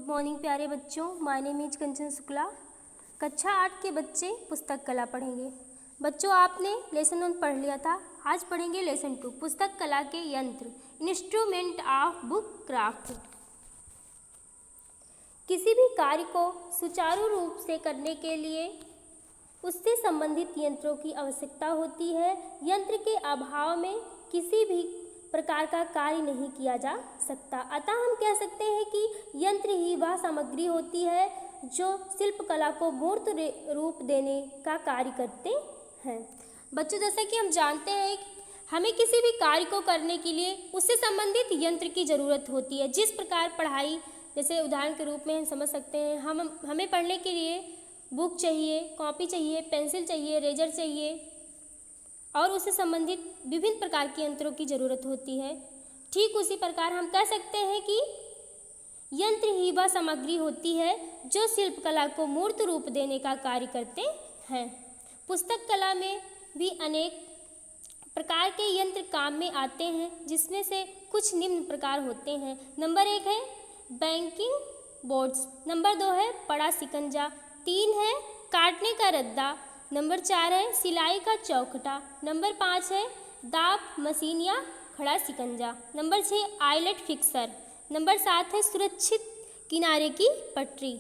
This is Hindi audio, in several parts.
गुड मॉर्निंग प्यारे बच्चों, माय नेम इज कंचन शुक्ला। कक्षा 8 के बच्चे पुस्तक कला पढ़ेंगे। बच्चों, आपने लेसन 1 पढ़ लिया था। आज पढ़ेंगे लेसन 2, पुस्तक कला के यंत्र, इंस्ट्रूमेंट ऑफ बुक क्राफ्ट। किसी भी कार्य को सुचारू रूप से करने के लिए उससे संबंधित यंत्रों की आवश्यकता होती है। यंत्र के अभाव में किसी भी प्रकार का कार्य नहीं किया जा सकता। अतः हम कह सकते हैं कि यंत्र ही वह सामग्री होती है जो शिल्पकला को मूर्त रूप देने का कार्य करते हैं। बच्चों, जैसा कि हम जानते हैं, हमें किसी भी कार्य को करने के लिए उससे संबंधित यंत्र की ज़रूरत होती है। जिस प्रकार पढ़ाई, जैसे उदाहरण के रूप में हम समझ सकते हैं, हमें पढ़ने के लिए बुक चाहिए, कॉपी चाहिए, पेंसिल चाहिए, रेजर चाहिए और उससे संबंधित विभिन्न प्रकार के यंत्रों की ज़रूरत होती है। ठीक उसी प्रकार हम कह सकते हैं कि यंत्र ही वह सामग्री होती है जो शिल्पकला को मूर्त रूप देने का कार्य करते हैं। पुस्तक कला में भी अनेक प्रकार के यंत्र काम में आते हैं, जिसमें से कुछ निम्न प्रकार होते हैं। नंबर 1 है बैंकिंग बोर्ड्स, नंबर 2 है बड़ा शिकंजा, 3 है काटने का रद्दा, नंबर 4 है सिलाई का चौखटा, नंबर 5 है दाब मशीन या खड़ा शिकंजा, नंबर 6 आईलेट फिक्सर, नंबर 7 है सुरक्षित किनारे की पटरी।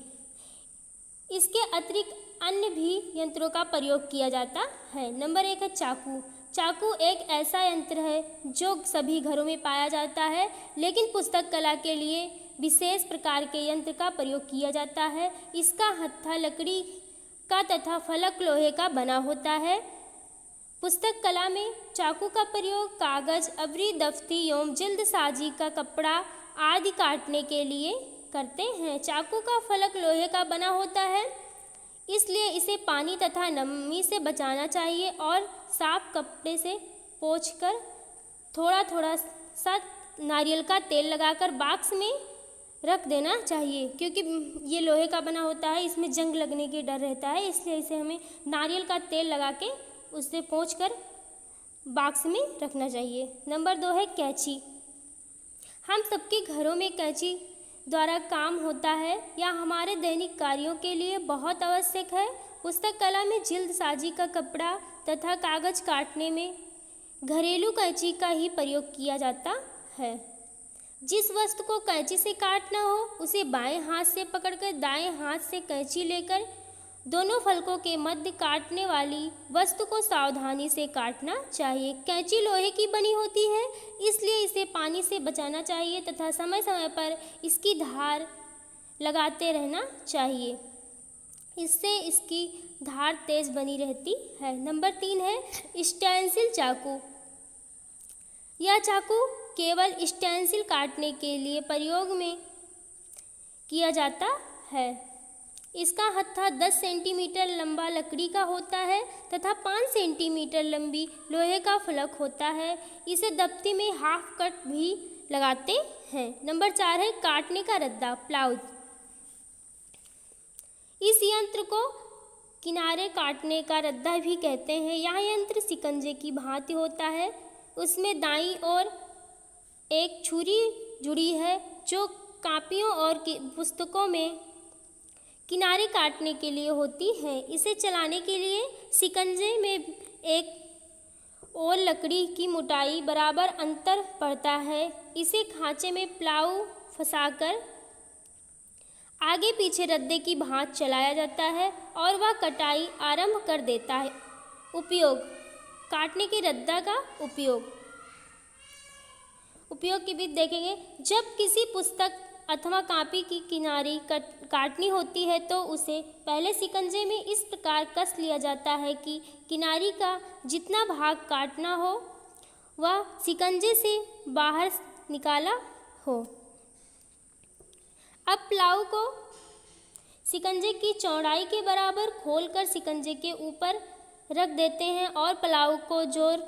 इसके अतिरिक्त अन्य भी यंत्रों का प्रयोग किया जाता है। नंबर 1 है चाकू। चाकू एक ऐसा यंत्र है जो सभी घरों में पाया जाता है, लेकिन पुस्तक कला के लिए विशेष प्रकार के यंत्र का प्रयोग किया जाता है। इसका हत्था लकड़ी का तथा फलक लोहे का बना होता है। पुस्तक कला में चाकू का प्रयोग कागज, अबरी, दफ्ती एवं जल्दसाजी का कपड़ा आदि काटने के लिए करते हैं। चाकू का फलक लोहे का बना होता है, इसलिए इसे पानी तथा नमी से बचाना चाहिए और साफ कपड़े से पोंछकर थोड़ा थोड़ा सा नारियल का तेल लगाकर बॉक्स में रख देना चाहिए, क्योंकि ये लोहे का बना होता है, इसमें जंग लगने की डर रहता है, इसलिए इसे हमें नारियल का तेल लगा के उससे पोंछकर बॉक्स में रखना चाहिए। नंबर 2 है कैंची। हम सबके घरों में कैंची द्वारा काम होता है या हमारे दैनिक कार्यों के लिए बहुत आवश्यक है। पुस्तक कला में जल्दसाजी का कपड़ा तथा कागज काटने में घरेलू कैंची का ही प्रयोग किया जाता है। जिस वस्तु को कैंची से काटना हो उसे बाएं हाथ से पकड़कर दाएं हाथ से कैंची लेकर दोनों फलकों के मध्य काटने वाली वस्तु को सावधानी से काटना चाहिए। कैंची लोहे की बनी होती है, इसलिए इसे पानी से बचाना चाहिए तथा समय समय पर इसकी धार लगाते रहना चाहिए, इससे इसकी धार तेज बनी रहती है। नंबर 3 है स्टेंसिल चाकू। यह चाकू केवल स्टेंसिल काटने के लिए प्रयोग में किया जाता है। इसका हत्था 10 सेंटीमीटर लंबा लकड़ी का होता है तथा 5 सेंटीमीटर लंबी लोहे का फलक होता है। इसे दफ्ती में हाफ कट भी लगाते हैं। नंबर 4 है काटने का रद्दा, प्लाउज। इस यंत्र को किनारे काटने का रद्दा भी कहते हैं। यह यंत्र शिकंजे की भांति होता है। उसमें दाईं ओर एक छुरी जुड़ी है जो कापियों और पुस्तकों में किनारे काटने के लिए होती है। इसे चलाने के लिए शिकंजे में एक और लकड़ी की मोटाई बराबर अंतर पड़ता है। इसे खांचे में प्लाऊ फंसाकर आगे पीछे रद्दे की भांति चलाया जाता है और वह कटाई आरंभ कर देता है। उपयोग, काटने के रद्दा का उपयोग की भी देखेंगे। जब किसी पुस्तक अथवा कापी की किनारी काटनी होती है तो उसे पहले शिकंजे में इस प्रकार कस लिया जाता है कि किनारी का जितना भाग काटना हो वह शिकंजे से बाहर निकाला हो। अब प्लाऊ को शिकंजे की चौड़ाई के बराबर खोलकर शिकंजे के ऊपर रख देते हैं और प्लाऊ को जोर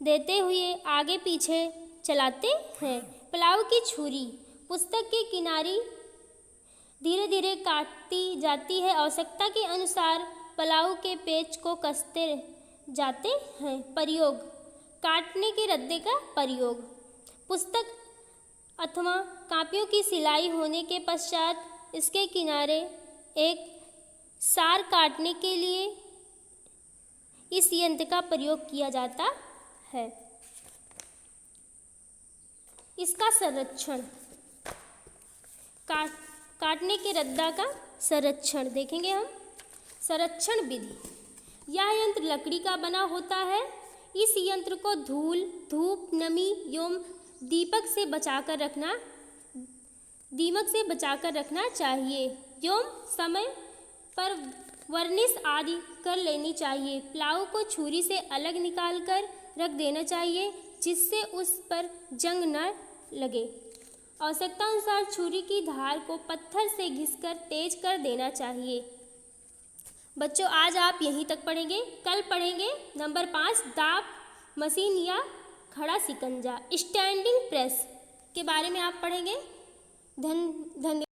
देते हुए आगे पीछे चलाते हैं। प्लाऊ की छुरी पुस्तक की किनारी धीरे धीरे काटती जाती है। आवश्यकता के अनुसार प्लाऊ के पेच को कसते जाते हैं। प्रयोग, काटने के रद्दे का प्रयोग। पुस्तक अथवा कापियों की सिलाई होने के पश्चात इसके किनारे एक सार काटने के लिए इस यंत्र का प्रयोग किया जाता है। इसका संरक्षण, काटने के रद्दा का संरक्षण देखेंगे हम। संरक्षण विधि, यह यंत्र लकड़ी का बना होता है। इस यंत्र को धूल, धूप, नमी एवं दीमक से बचाकर रखना चाहिए एवं समय पर वर्निश आदि कर लेनी चाहिए। प्लाऊ को छुरी से अलग निकालकर रख देना चाहिए जिससे उस पर जंग न लगे। आवश्यकता अनुसार छुरी की धार को पत्थर से घिसकर तेज कर देना चाहिए। बच्चों, आज आप यहीं तक पढ़ेंगे। कल पढ़ेंगे नंबर 5 दाब मशीन या खड़ा शिकंजा, स्टैंडिंग प्रेस के बारे में आप पढ़ेंगे। धन्यवाद।